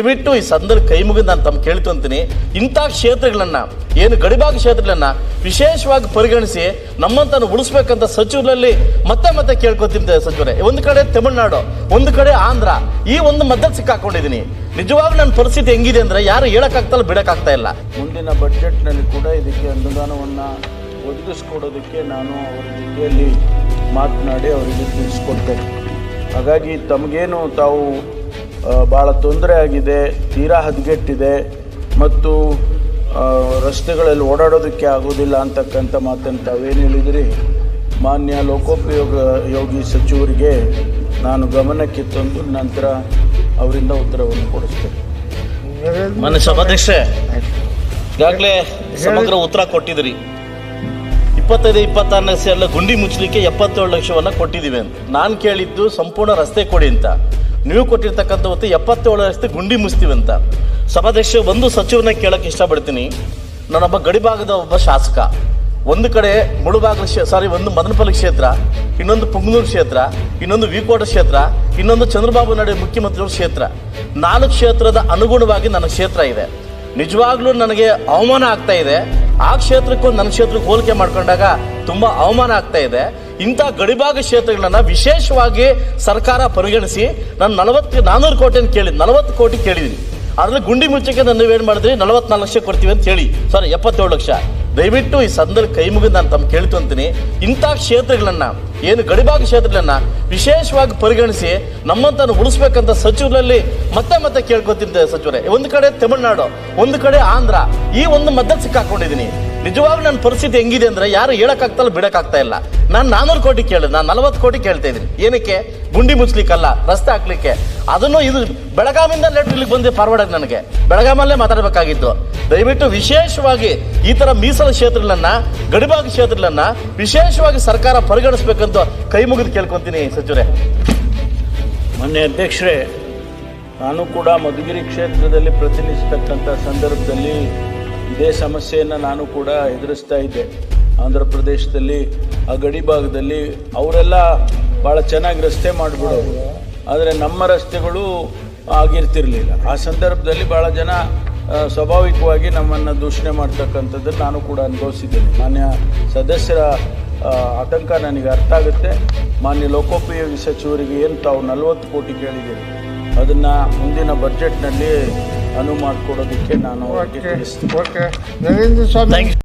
ದಯವಿಟ್ಟು ಈ ಸಂದರ್ಭ ಕೈ ಮುಗಿದು ನಾನು ತಮ್ಮ ಕೇಳ್ಕೊಂತೀನಿ, ಇಂಥ ಕ್ಷೇತ್ರಗಳನ್ನ ಏನು ಗಡಿಭಾಗ ಕ್ಷೇತ್ರಗಳನ್ನ ವಿಶೇಷವಾಗಿ ಪರಿಗಣಿಸಿ ನಮ್ಮಂತನ್ನು ಉಳಿಸ್ಬೇಕಂತ ಸಚಿವರಲ್ಲಿ ಮತ್ತೆ ಕೇಳ್ಕೊತೀನಿ ಸಚಿವರೇ. ಒಂದು ಕಡೆ ತಮಿಳುನಾಡು, ಒಂದು ಕಡೆ ಆಂಧ್ರ, ಈ ಒಂದು ಮಧ್ಯದಲ್ಲಿ ಸಿಕ್ಕಾಕೊಂಡಿದ್ದೀನಿ. ನಿಜವಾಗ್ಲೂ ನನ್ನ ಪರಿಸ್ಥಿತಿ ಹೆಂಗಿದೆ ಅಂದ್ರೆ ಯಾರು ಹೇಳಕ್ಕಾಗ್ತಲ್ಲ, ಬಿಡಕ್ಕಾಗ್ತಾ ಇಲ್ಲ. ಮುಂದಿನ ಬಜೆಟ್ನಲ್ಲಿ ಕೂಡ ಇದಕ್ಕೆ ಅನುದಾನವನ್ನು ಒದಗಿಸ್ಕೊಡೋದಕ್ಕೆ ನಾನು ಅವರ ಜೊತೆಯಲ್ಲಿ ಮಾತನಾಡಿ ಅವರಿಗೆ ತಿಳಿಸ್ಕೊಡ್ತೇನೆ. ಹಾಗಾಗಿ ತಮಗೇನು ತಾವು ಭಾಳ ತೊಂದರೆ ಆಗಿದೆ, ತೀರಾ ಹದಗೆಟ್ಟಿದೆ ಮತ್ತು ರಸ್ತೆಗಳಲ್ಲಿ ಓಡಾಡೋದಕ್ಕೆ ಆಗೋದಿಲ್ಲ ಅಂತಕ್ಕಂಥ ಮಾತನ್ನು ತಾವೇನು ಹೇಳಿದಿರಿ, ಮಾನ್ಯ ಲೋಕೋಪಯೋಗಿ ಸಚಿವರಿಗೆ ನಾನು ಗಮನಕ್ಕೆ ತಂದು ನಂತರ ಅವರಿಂದ ಉತ್ತರವನ್ನು ಕೊಡಿಸ್ತೇನೆ. ಮಾನ್ಯ ಸಭಾಧ್ಯಕ್ಷರೇ, ಈಗಾಗಲೇ ಸಮಗ್ರ ಉತ್ತರ ಕೊಟ್ಟಿದ್ರಿ. 25-26ನೇ ಸಾಲ ಗುಂಡಿ ಮುಚ್ಚಲಿಕ್ಕೆ 77 ಲಕ್ಷವನ್ನು ಕೊಟ್ಟಿದ್ದೀವಿ ಅಂತ. ನಾನು ಕೇಳಿದ್ದು ಸಂಪೂರ್ಣ ರಸ್ತೆ ಕೊಡಿ ಅಂತ. ನೀವು ಕೊಟ್ಟಿರ್ತಕ್ಕಂಥ ಹೊತ್ತು 77 ರಸ್ತೆ ಗುಂಡಿ ಮುಚ್ತೀವಿ ಅಂತ. ಸಭಾಧ್ಯಕ್ಷ, ಒಂದು ಸಚಿವರನ್ನ ಕೇಳಕ್ಕೆ ಇಷ್ಟಪಡ್ತೀನಿ. ನಾನೊಬ್ಬ ಗಡಿಭಾಗದ ಒಬ್ಬ ಶಾಸಕ. ಒಂದು ಕಡೆ ಒಂದು ಮದನಪಲ್ಲಿ ಕ್ಷೇತ್ರ, ಇನ್ನೊಂದು ಪುಂಗನೂರು ಕ್ಷೇತ್ರ, ಇನ್ನೊಂದು ವಿಕೋಟ ಕ್ಷೇತ್ರ, ಇನ್ನೊಂದು ಚಂದ್ರಬಾಬು ನಾಯ್ಡು ಮುಖ್ಯಮಂತ್ರಿಗಳ ಕ್ಷೇತ್ರ. 4 ಕ್ಷೇತ್ರದ ಅನುಗುಣವಾಗಿ ನನ್ನ ಕ್ಷೇತ್ರ ಇದೆ. ನಿಜವಾಗ್ಲೂ ನನಗೆ ಅವಮಾನ ಆಗ್ತಾ ಇದೆ. ಆ ಕ್ಷೇತ್ರಕ್ಕೂ ನನ್ನ ಕ್ಷೇತ್ರಕ್ಕೆ ಹೋಲಿಕೆ ಮಾಡ್ಕೊಂಡಾಗ ತುಂಬಾ ಅವಮಾನ ಆಗ್ತಾ ಇದೆ. ಇಂಥ ಗಡಿಭಾಗ ಕ್ಷೇತ್ರಗಳನ್ನ ವಿಶೇಷವಾಗಿ ಸರ್ಕಾರ ಪರಿಗಣಿಸಿ ನಾನು 400 ಕೋಟಿಯನ್ನು ಕೇಳಿದ್ದು, 40 ಕೋಟಿ ಕೇಳಿದ್ದೀನಿ. ಅದರಲ್ಲಿ ಗುಂಡಿ ಮುಚ್ಚಕ್ಕೆ ನಾನು ಏನು ಮಾಡಿದ್ರಿ, 44 ಲಕ್ಷ ಕೊಡ್ತೀವಿ ಅಂತ ಹೇಳಿ, 77 ಲಕ್ಷ. ದಯವಿಟ್ಟು ಈ ಸಂದರ್ಭ ಕೈ ಮುಗಿದು ನಾನು ತಮ್ಮ ಕೇಳ್ಕೊಂತೀನಿ, ಇಂಥ ಕ್ಷೇತ್ರಗಳನ್ನ ಏನು ಗಡಿಭಾಗ ಕ್ಷೇತ್ರಗಳನ್ನ ವಿಶೇಷವಾಗಿ ಪರಿಗಣಿಸಿ ನಮ್ಮಂತನ್ನು ಉಳಿಸ್ಬೇಕಂತ ಸಚಿವರಲ್ಲಿ ಮತ್ತೆ ಕೇಳ್ಕೊತೀನಿ ಸಚಿವರೇ. ಒಂದು ಕಡೆ ತಮಿಳುನಾಡು, ಒಂದು ಕಡೆ ಆಂಧ್ರ, ಈ ಒಂದು ಮಧ್ಯದಲ್ಲಿ ಸಿಕ್ಕಾಕೊಂಡಿದ್ದೀನಿ. ನಿಜವಾಗ್ಲೂ ನನ್ನ ಪರಿಸ್ಥಿತಿ ಹೆಂಗಿದೆ ಅಂದ್ರೆ ಯಾರು ಹೇಳಕ್ಕಾಗ್ತಲ್ಲ, ಬಿಡಕ್ಕಾಗ್ತಾ ಇಲ್ಲ. ನಾನು 400 ಕೋಟಿ ಕೇಳಿದೆ, ನಾನು 40 ಕೋಟಿ ಕೇಳ್ತಾ ಇದ್ದೀನಿ. ಏನಕ್ಕೆ? ಗುಂಡಿ ಮುಚ್ಚಲಿಕ್ಕಲ್ಲ, ರಸ್ತೆ ಹಾಕ್ಲಿಕ್ಕೆ. ಅದನ್ನು ಇದು ಬೆಳಗಾವಿಯಿಂದ ಲೆಟರ್ ಇಲ್ಲಿಗೆ ಬಂದು ಫಾರ್ವರ್ಡ್ ಆಗಿ ನನಗೆ ಬೆಳಗಾಮಲ್ಲೇ ಮಾತಾಡಬೇಕಾಗಿತ್ತು. ದಯವಿಟ್ಟು ವಿಶೇಷವಾಗಿ ಈ ತರ ಮೀಸಲು ಕ್ಷೇತ್ರಗಳನ್ನ, ಗಡಿಭಾಗ ಕ್ಷೇತ್ರಗಳನ್ನ ವಿಶೇಷವಾಗಿ ಸರ್ಕಾರ ಪರಿಗಣಿಸಬೇಕಂತ ಕೈ ಮುಗಿದು ಕೇಳ್ಕೊಂತೀನಿ ಸಚಿವರೇ. ಮಾನ್ಯ ಅಧ್ಯಕ್ಷರೇ, ನಾನು ಕೂಡ ಮಧುಗಿರಿ ಕ್ಷೇತ್ರದಲ್ಲಿ ಪ್ರತಿನಿಧಿಸ್ತಕ್ಕಂಥ ಸಂದರ್ಭದಲ್ಲಿ ಇದೇ ಸಮಸ್ಯೆಯನ್ನು ನಾನು ಕೂಡ ಎದುರಿಸ್ತಾ ಇದ್ದೆ. ಆಂಧ್ರ ಪ್ರದೇಶದಲ್ಲಿ ಆ ಗಡಿ ಭಾಗದಲ್ಲಿ ಅವರೆಲ್ಲ ಭಾಳ ಚೆನ್ನಾಗಿ ರಸ್ತೆ ಮಾಡಿಬಿಡೋರು, ಆದರೆ ನಮ್ಮ ರಸ್ತೆಗಳು ಆಗಿರ್ತಿರ್ಲಿಲ್ಲ. ಆ ಸಂದರ್ಭದಲ್ಲಿ ಭಾಳ ಜನ ಸ್ವಾಭಾವಿಕವಾಗಿ ನಮ್ಮನ್ನು ದೂಷಣೆ ಮಾಡ್ತಕ್ಕಂಥದ್ದನ್ನು ನಾನು ಕೂಡ ಅನುಭವಿಸಿದ್ದೇನೆ. ಮಾನ್ಯ ಸದಸ್ಯರ ಆತಂಕ ನನಗೆ ಅರ್ಥ ಆಗುತ್ತೆ. ಮಾನ್ಯ ಲೋಕೋಪಯೋಗಿ ಸಚಿವರಿಗೆ ಏನು ತಾವು 40 ಕೋಟಿ ಕೇಳಿದ್ದೀರಿ, ಅದನ್ನು ಮುಂದಿನ ಬಜೆಟ್ನಲ್ಲಿ ಅನುವು ಮಾಡಿಕೊಡೋದಕ್ಕೆ ನಾನು ತಿಳಿಸ್ತೀನಿ.